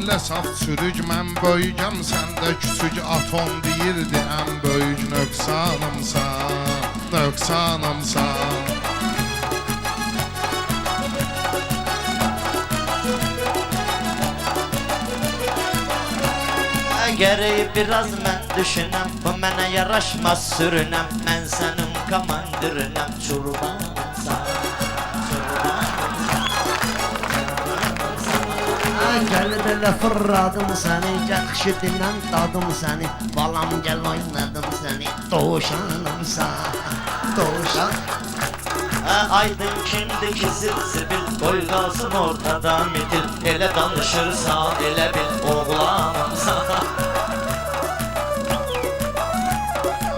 güllə saf çürük, mən böyügəm, sən də küçük. Atom deyirdi, ən böyük nöqsanımsan, nöqsanımsan. Geriyi biraz mən düşünəm, bu mənə yaraşmaz sürünəm. Mən sənin komandirinəm, çurbanımsan, çurbanımsan. Gəl belə fırladım səni, yaxşı dinlən dadım səni. Balam gəl oynadım səni, doğuşanımsan, doğuşan. Aydın kimdi ki zil-zibil, qoy qalsın ortada midil. Elə danışırsan, elə bil oğlanımsan.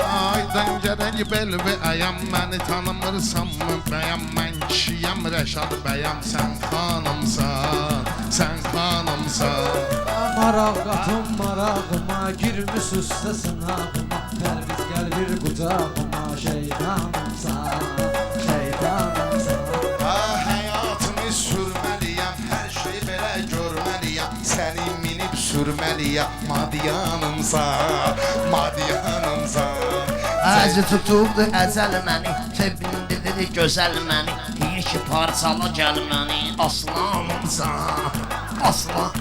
Aydın gərək bel və əyəm, məni tanımırsan mı bəyəm? Mən kişiyəm, Rəşad bəyəm, sən xanımsan, sən xanımsan. Maraq qatım marağıma, girmiş üstə sınağıma. Pərviz gəl bir qucağıma, şeytanımsan, şeytanımsan. Həyatımı sürməliyəm, hər şey belə görməliyəm. Səni minib sürməliyəm, madiyanımsan, madiyanımsan. Əzi tutubdu əcəl məni, tebindidir gözəl məni. Deyir ki parçala gəl məni, aslanımsan, aslan.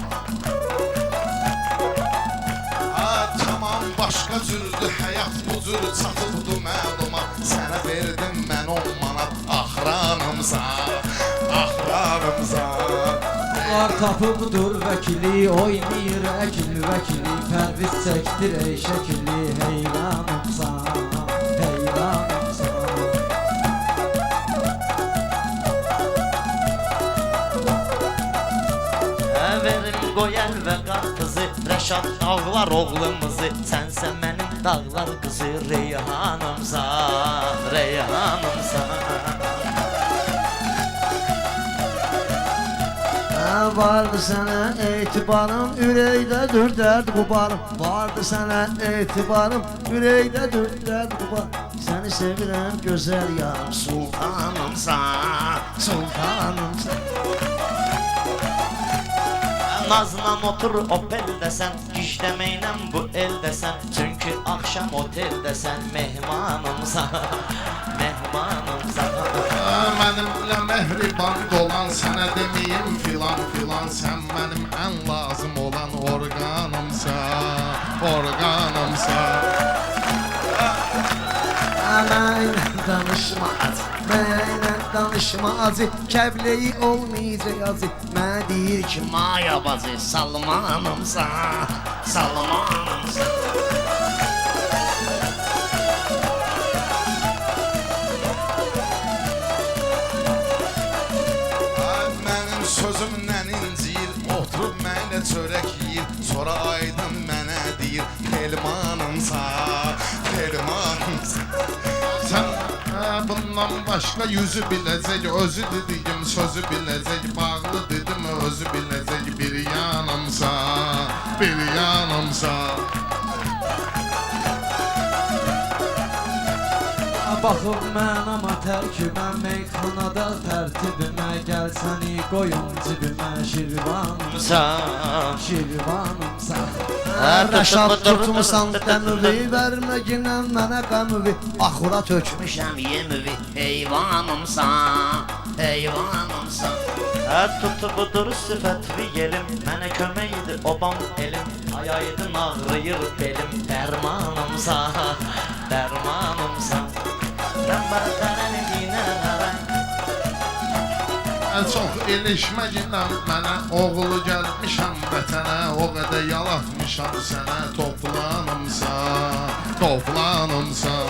Tamam başqa cürdür, həyat bu cür çatıbdı məluma. Sənə verdim mən 10 manat, axranımsan, axranımsan. Bunlar tapıbdır vəkili, oynayır əkil vəkili. Pərviz çəkdir ey şəkili, heyranımsan, heyranımsan. Verim qoyar və qarpızı, Rəşad dağlar oğlumuzu. Sənsə mənim dağlar qızı, Reyhanımsan, Reyhanımsan. Vardı sənə etibarım, ürəkdədir dərd qubarım. Vardı sənə etibarım, ürəkdədir dərd qubarım. Səni sevirəm gözəl yarım, sultanımsan, sultanımsan. Nazla otur opeldəsən, gişləməklə bu eldəsən. Çünki axşam oteldəsən, mehmanımsan, mehmanımsan. Mənimlə mehriban dolan, sənə deməyim filan filan. Sən mənim ən lazım olan orqanımsan, orqanımsan. Mənə danışma acı, mənə danışma acı. Kəbleyi olmayacaq acı. Mənə deyir ki maya bacı, Salmanımsan, Salmanımsan. Mənim sözümlə inciyir, oturub mənə çörək yeyir. Sonra aydın mənə deyir, Pelmanımsan, Pelmanımsan. Sən bundan başqa yüzü biləcək, özü dediyim sözü biləcək. Bağlı dedim özü biləcək, bir yanımsan, bir yanımsan. Baxıb mən ama tərkibə, meyxanada tərtibimə. Gəl səni qoyum cibimə, şirvanımsan, şirvanımsan. Rəşad tutmusan dəmüvi, verməginə mənə qəmüvi. Axura tökmüşəm yemüvi, heyvanımsan, heyvanımsan. Tutubudur sifətvi yelim, mənə köməkdir obam elim. Ayaydın ağrıyır belim, dərmanımsan, dərmanımsan. Çox ilişməklə mənə, oğlu gəlmişəm vətənə. O qədər yalatmışam sənə, toplanımsan, toplanımsan.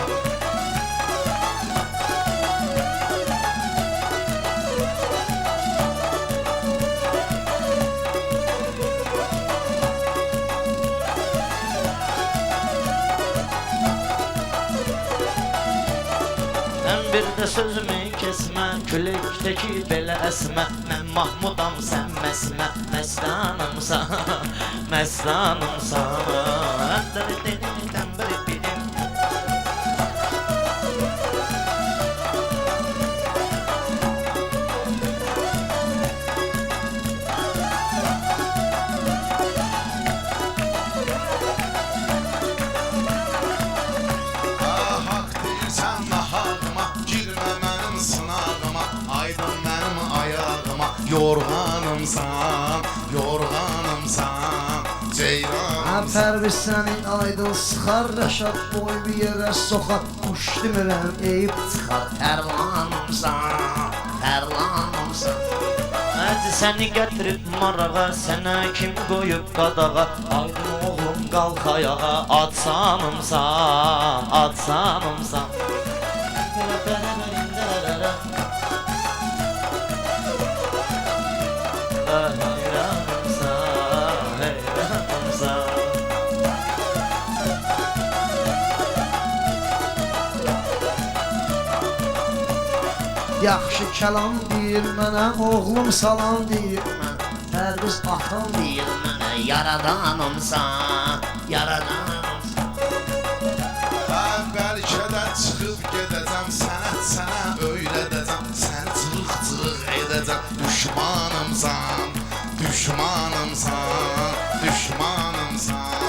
Bir də sözümü kesmə, küləkdəki belə əsmə. Mən Mahmudam, sən məsmə, məstanımsan, məstanımsan. Aydın mənim ayağıma yorğanımsan, yorğanımsan Ceyran Pərviz sənin aydın sıxar Rəşad boy bir yerə soxar Quş demirəm eyib çıxar Tərlanımsan, tərlanımsan Hadi səni gətirib marağa, sənə kim qoyub qadağa Aydın oğlum qalx ayağa, atsanımsan, atsanımsan Heyranımsan, heyranımsan Yaxşı kəlam deyir mənə Oğlum salam deyir mənə Pərviz atam deyir mənə Yaradanımsan, yaradanımsan Bəlkə də çıxıb gedəcəm sənə öyrədəcəm Səni cırıq-cırıq edəcəm Düşmanımsan, düşmanımsan, düşmanımsan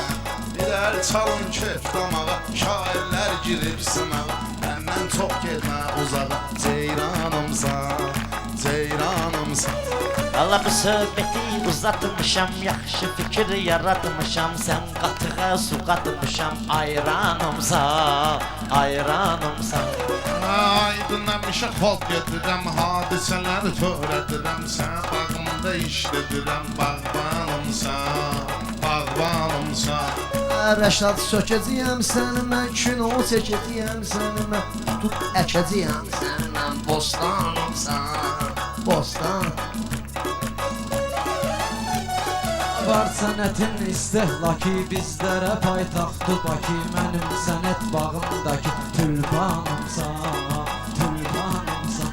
Bir əl çalın kef damağa Şairlər girib sınağa Məndən çox getmə uzağa Ceyranımsan, ceyranımsan Allah bu söhbəti uzatmışam, yaxşı fikir yaratmışam Sən qatığa su qatmışam, ayranımsan, ayranımsan Aydın əmişə xalq gedirəm Hadisələri törədirəm Sən bağımda işlədirəm Bağbanımsan, bağbanımsan Rəşad sökəcəyəm səni mən Kino çəkəcəyəm səni mən Tutub əkəcəyəm səni mən Bostanımsan, bostan Var sənətin istehlaki bizlərə paytaxtı Bakı Mənim sənət bağımdakı tülpanımsan, tülpanımsan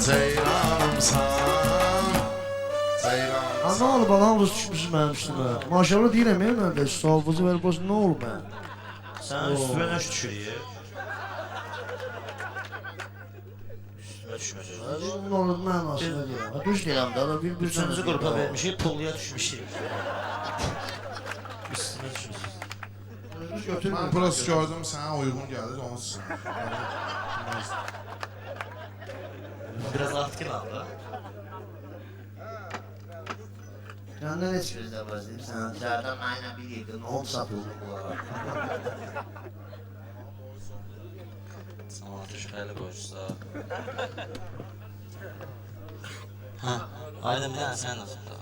Ceyranımsan, ceyranımsan Ana olub adam buz düşmüş mənim üstümə Maşallah deyirəm ya mən də Salvuzu ver boz nə olub mən Sən üstümə nöş düşürüyor Üstümə düşməcək Nə olub mən aslında deyirəm Düz deyirəm də bir Üçüncü qrupa vermişik, pulluya düşmüşük Üstümə düşmüşük Mən burası gördüm sənə uyğun gəlir onu sizin Biraz atkin aldı Səndən heç bir də vəziyim sən Sərdən mənlə bir yedin Nə olub satıldı bunlara Sana ateş xəyli qoyursa Hə, aydın bir dənə sən olsun da